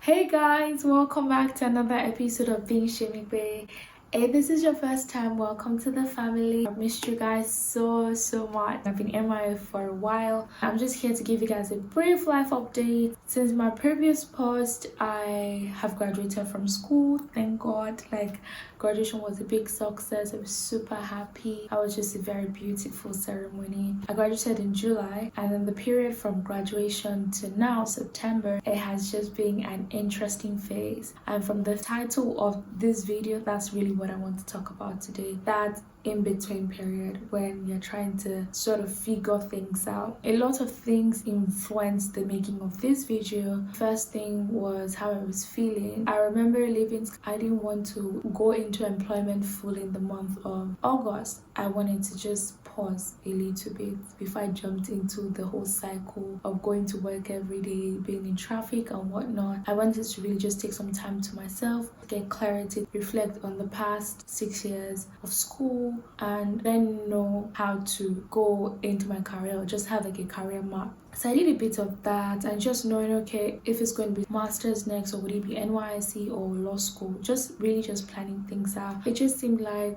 Hey guys, welcome back to another episode of being Semipe. If this is your first time, welcome to the family. I've missed you guys so much. I've been MIA for a while. I'm just here to give you guys a brief life update. Since my previous post, I have graduated from school, thank God. Graduation was a big success. I was super happy. I was just a very beautiful ceremony. I graduated in July, and in the period from graduation to now, September, it has just been an interesting phase. And from the title of this video, that's really what I want to talk about today. That in-between period when you're trying to sort of figure things out. A lot of things influenced the making of this video. First thing was how I was feeling. I remember I didn't want to go into employment full in the month of August. I wanted to just pause a little bit before I jumped into the whole cycle of going to work every day, being in traffic and whatnot. I wanted to really just take some time to myself, get clarity, reflect on the past 6 years of school, and then know how to go into my career, or just have like a career map. So I did a bit of that, and just knowing, okay, if it's going to be master's next, or would it be NYSC or law school, just planning things out. It just seemed like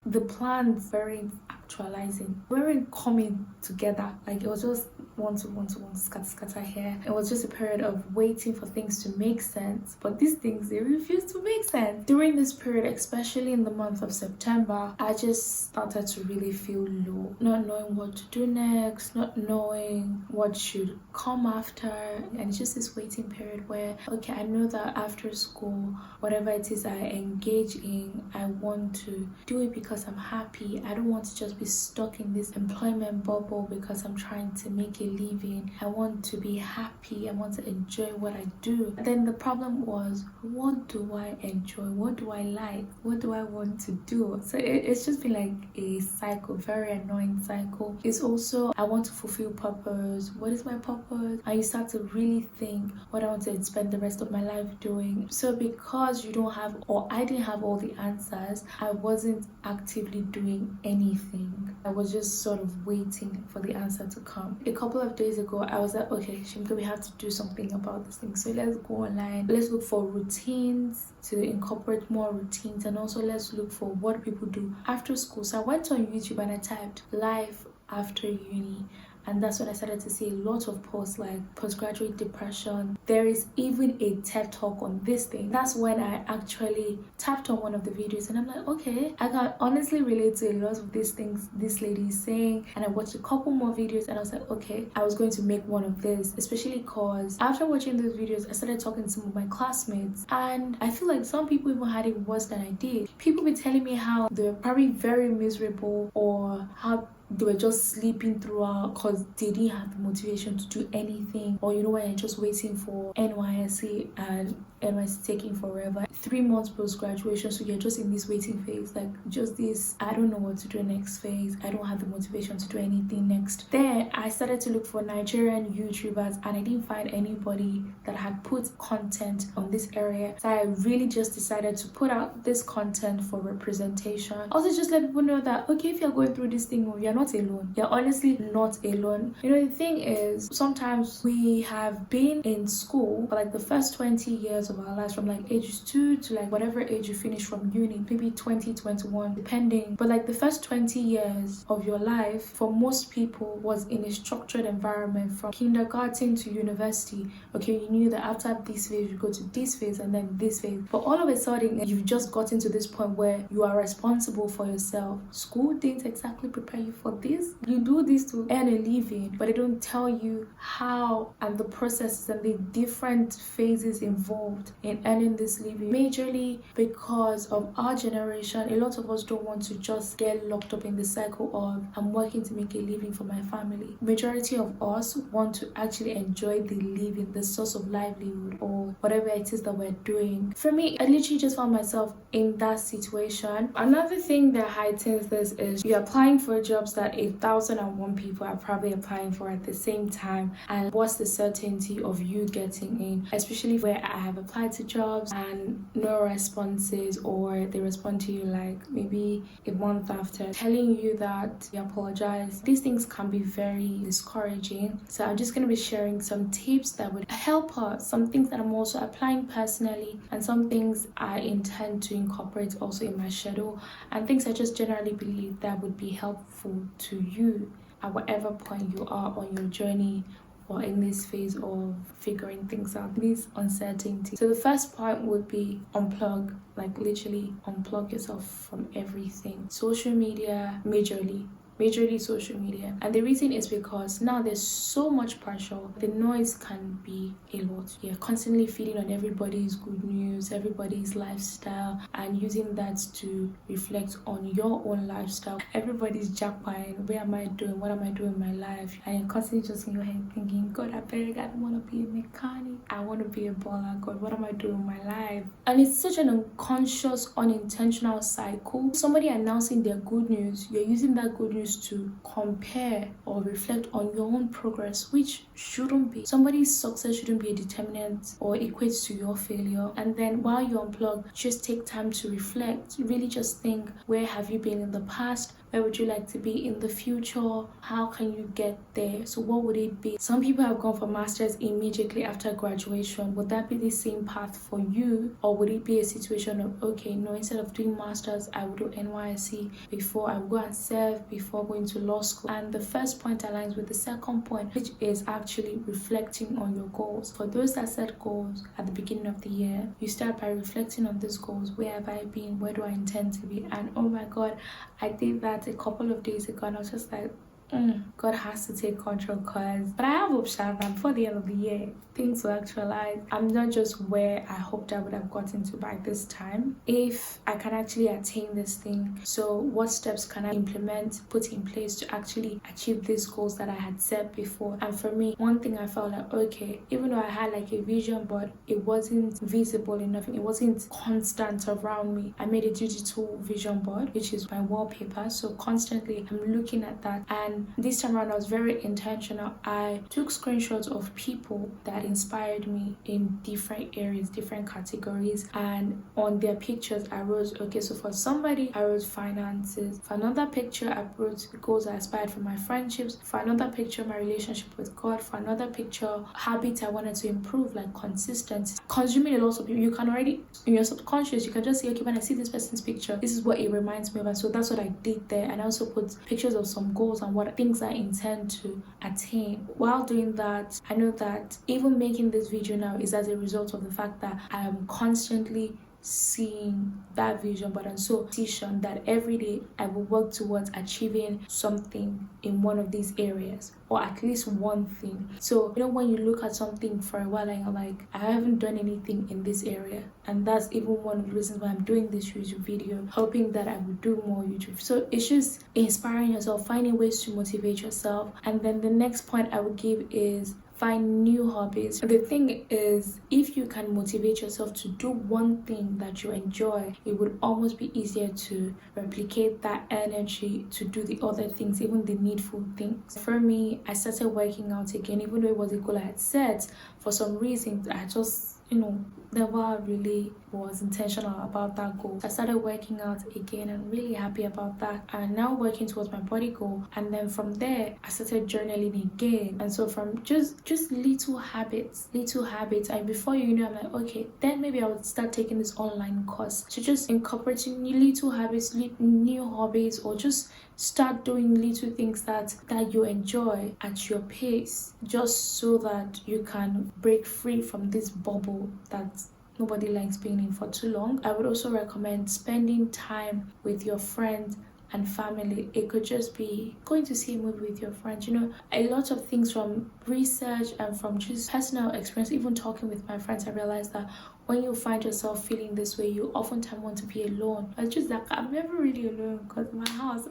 the plans weren't actualizing, weren't coming together. Like it was just one to scatter here. It was just a period of waiting for things to make sense, but these things, they refused to make sense. During this period, especially in the month of September, I just started to really feel low, not knowing what to do next, not knowing what should come after. And it's just this waiting period where, okay, I know that after school, whatever it is I engage in, I want to do it because I'm happy. I don't want to just be stuck in this employment bubble because I'm trying to make a living. I want to be happy. I want to enjoy what I do. And then the problem was, what do I enjoy? What do I like? What do I want to do? So it's just been like a cycle, very annoying cycle. It's also, I want to fulfill purpose. What is my purpose? And you start to really think what I want to spend the rest of my life doing. So because you don't have, or I didn't have all the answers, I wasn't actively doing anything. I was just sort of waiting for the answer to come. A couple of days ago, I was like, okay, Shimka, we have to do something about this thing. So let's go online. Let's look for routines, to incorporate more routines, and also let's look for what people do after school. So I went on YouTube and I typed life after uni. And that's when I started to see a lot of posts like postgraduate depression. There is even a TED talk on this thing. That's when I actually tapped on one of the videos, and I'm like, okay, I can honestly relate to a lot of these things this lady is saying. And I watched a couple more videos, and I was like, okay, I was going to make one of this, especially because after watching those videos, I started talking to some of my classmates, and I feel like some people even had it worse than I did. People be telling me how they were probably very miserable, or how they were just sleeping throughout because they didn't have the motivation to do anything, or you know, when you're just waiting for NYSC and NYSC taking forever, 3 months post graduation, so you're just in this waiting phase, like just this I don't know what to do next phase. I don't have the motivation to do anything next. Then I started to look for Nigerian YouTubers, and I didn't find anybody that had put content on this area. So I really just decided to put out this content for representation. Also, just let people know that, okay, if you're going through this thing, you're not alone. You're honestly not alone. You know, the thing is, sometimes we have been in school for like the first 20 years of our lives, from like age 2 to like whatever age you finish from uni, maybe 20, 21, depending. But like the first 20 years of your life for most people was in a structured environment, from kindergarten to university. Okay, you knew that after this phase you go to this phase and then this phase. But all of a sudden you've just gotten to this point where you are responsible for yourself. School didn't exactly prepare you for this. You do this to earn a living, but they don't tell you how and the processes and the different phases involved in earning this living. Majorly because of our generation, a lot of us don't want to just get locked up in the cycle of I'm working to make a living for my family. Majority of us want to actually enjoy the living, the source of livelihood, or whatever it is that we're doing. For me, I literally just found myself in that situation. Another thing that heightens this is you're applying for jobs jobs that 1,001 people are probably applying for at the same time, and what's the certainty of you getting in, especially where I have applied to jobs and no responses, or they respond to you like maybe a month after telling you that they apologize. These things can be very discouraging. So I'm just going to be sharing some tips that would help us, some things that I'm also applying personally, and some things I intend to incorporate also in my schedule, and things I just generally believe that would be helpful to you at whatever point you are on your journey or in this phase of figuring things out, this uncertainty. So the first point would be unplug, like literally unplug yourself from everything. Social media, majorly social media. And the reason is because now there's so much pressure. The noise can be a lot. You're constantly feeding on everybody's good news, everybody's lifestyle, and using that to reflect on your own lifestyle. Everybody's jackpotting. Where am I doing? What am I doing in my life? And you're constantly just in your head thinking, God, I don't want to be a mechanic. I want to be a baller. God, what am I doing in my life? And it's such an unconscious, unintentional cycle. Somebody announcing their good news, you're using that good news to compare or reflect on your own progress, which shouldn't be. Somebody's success shouldn't be a determinant or equates to your failure. And then while you unplug, just take time to reflect. Really just think, where have you been in the past? Where would you like to be in the future? How can you get there? So what would it be? Some people have gone for masters immediately after graduation. Would that be the same path for you? Or would it be a situation of, okay, no, instead of doing masters, I would do NYSC before I would go and serve before going to law school? And the first point aligns with the second point, which is actually reflecting on your goals. For those that set goals at the beginning of the year, you start by reflecting on these goals. Where have I been? Where do I intend to be? And oh my God, I did that a couple of days ago, and I was just like, God has to take control, but I have hope that before the end of the year things will actualize. I'm not just where I hoped I would have gotten to by this time, if I can actually attain this thing. So what steps can I implement, put in place to actually achieve these goals that I had set before? And for me, one thing I felt like, okay, even though I had like a vision, but it wasn't visible enough, it wasn't constant around me, I made a digital vision board, which is my wallpaper. So constantly I'm looking at that, and this time around I was very intentional. I took screenshots of people that inspired me in different areas, different categories, and on their pictures I wrote, okay, so for somebody I wrote finances, for another picture I wrote goals I aspired for my friendships, for another picture my relationship with God, for another picture habits I wanted to improve, like consistency. Consuming a lot of people, you can already in your subconscious, you can just say, okay, when I see this person's picture, this is what it reminds me of. And so that's what I did there. And I also put pictures of some goals and what things I intend to attain. While doing that, I know that even making this video now is as a result of the fact that I am constantly seeing that vision board, and so decision that every day I will work towards achieving something in one of these areas, or at least one thing. So when you look at something for a while and you're like, I haven't done anything in this area, and that's even one of the reasons why I'm doing this YouTube video, hoping that I will do more YouTube. So it's just inspiring yourself, finding ways to motivate yourself. And then the next point I would give is find new hobbies. The thing is, if you can motivate yourself to do one thing that you enjoy, it would almost be easier to replicate that energy to do the other things, even the needful things. For me, I started working out again, even though it was a goal I had set. For some reasons, I just never really was intentional about that goal. I started working out again and really happy about that, and now working towards my body goal. And then from there I started journaling again, and so from just little habits, and before you know, I'm like, okay, then maybe I would start taking this online course to just incorporating new little habits, new hobbies, or just start doing little things that you enjoy at your pace, just so that you can break free from this bubble that nobody likes being in for too long. I would also recommend spending time with your friends and family. It could just be going to see a movie with your friends. A lot of things from research and from just personal experience, even talking with my friends, I realized that when you find yourself feeling this way, you oftentimes want to be alone. It's just like, I'm never really alone, because in my house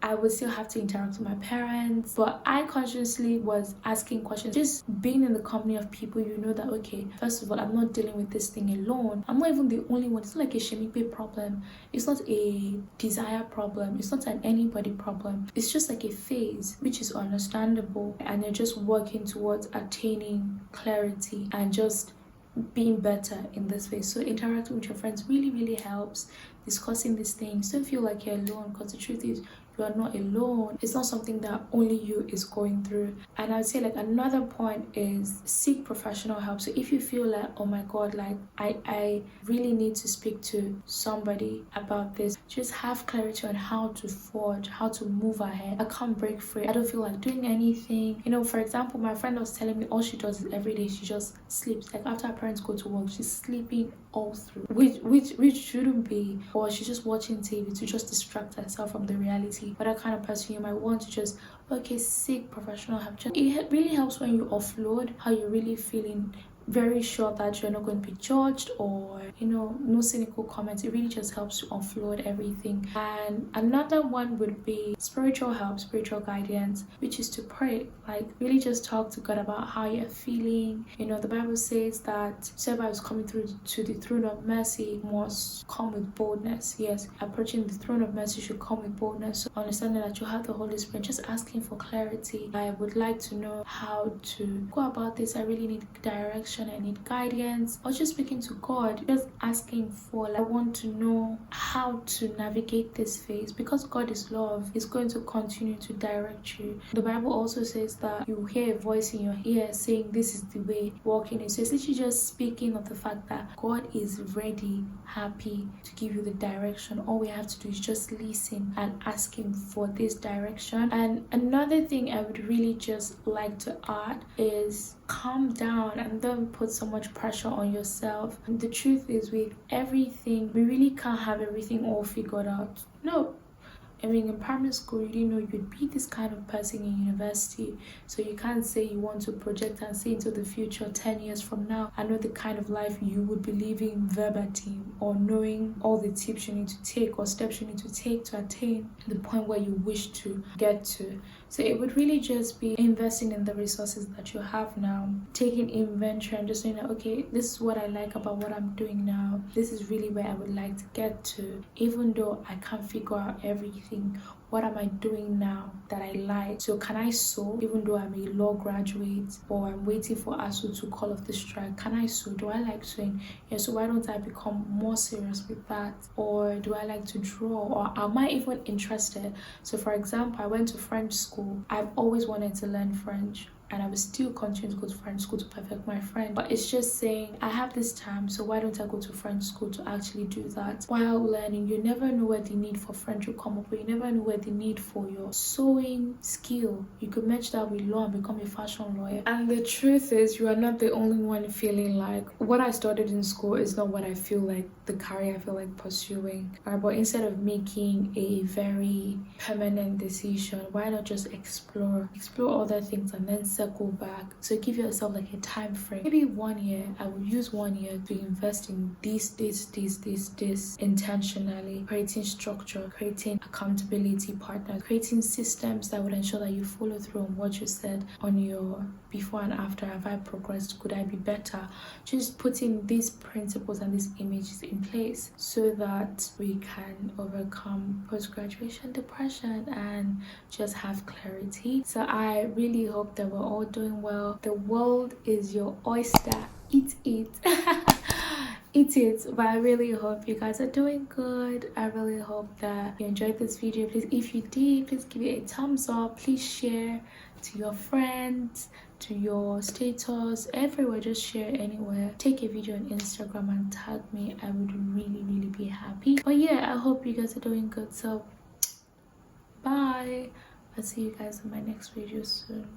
I would still have to interact with my parents, but I consciously was asking questions. Just being in the company of people, that, okay, first of all, I'm not dealing with this thing alone. I'm not even the only one. It's not like a Semipe problem. It's not a desire problem. It's not an anybody problem. It's just like a phase, which is understandable, and you're just working towards attaining clarity and just being better in this phase. So interacting with your friends really helps. Discussing these things, don't feel like you're alone, because the truth is you are not alone. It's not something that only you is going through. And I would say like another point is seek professional help. So if you feel like, oh my god, like I really need to speak to somebody about this, just have clarity on how to forge, how to move ahead. I can't break free, I don't feel like doing anything. You know, for example, my friend was telling me all she does is every day she just sleeps. Like after her parents go to work, she's sleeping all through, which shouldn't be. Or she's just watching TV to just distract herself from the reality. But that kind of person, you might want to just, okay, seek professional help. It really helps when you offload how you're really feeling, very sure that you're not going to be judged, or you know, no cynical comments. It really just helps to offload everything. And another one would be spiritual help, spiritual guidance, which is to pray. Like really just talk to God about how you're feeling. You know, the Bible says that whoever is coming through to the throne of mercy must come with boldness. Yes, approaching the throne of mercy should come with boldness. So understanding that you have the Holy Spirit, just asking for clarity. I would like to know how to go about this. I really need direction, I need guidance, or just speaking to God, just asking for, like, I want to know how to navigate this phase, because God is love. He's going to continue to direct you. The Bible also says that you hear a voice in your ear saying this is the way, walking in. So it's literally just speaking of the fact that God is ready, happy to give you the direction. All we have to do is just listen and ask him for this direction. And another thing I would really just like to add is calm down and don't put so much pressure on yourself. And the truth is, with everything, we really can't have everything all figured out. No. I mean, in primary school, you didn't know you'd be this kind of person in university. So you can't say you want to project and see into the future 10 years from now. I know the kind of life you would be living verbatim, or knowing all the tips you need to take or steps you need to take to attain the point where you wish to get to. So it would really just be investing in the resources that you have now, taking inventory and just saying that, okay, this is what I like about what I'm doing now. This is really where I would like to get to. Even though I can't figure out everything, what am I doing now that I like? So can I sew even though I'm a law graduate, or I'm waiting for ASU to call off the strike? Can I sew? Do I like sewing? Yeah, so why don't I become more serious with that? Or do I like to draw? Or am I even interested? So for example, I went to French school. I've always wanted to learn French, and I will still continue to go to French school to perfect my French. But it's just saying, I have this time, so why don't I go to French school to actually do that? While learning, you never know where the need for French will come up, or you never know where the need for your sewing skill. You could match that with law and become a fashion lawyer. And the truth is, you are not the only one feeling like what I studied in school is not what I feel like the career I feel like pursuing. But instead of making a very permanent decision, why not just explore other things and then circle back? So give yourself like a time frame. Maybe 1 year. I would use 1 year to invest in this intentionally, creating structure, creating accountability partners, creating systems that would ensure that you follow through on what you said on your before and after. Have I progressed? Could I be better? Just putting these principles and these images in place so that we can overcome post-graduation depression and just have clarity. So I really hope that we're all doing well. The world is your oyster. Eat it. Eat it. But I really hope you guys are doing good. I really hope that you enjoyed this video. Please, if you did, please give it a thumbs up. Please share to your friends, to your status, everywhere. Just share anywhere. Take a video on Instagram and tag me. I would really be happy. But yeah, I hope you guys are doing good. So bye. I'll see you guys in my next video soon.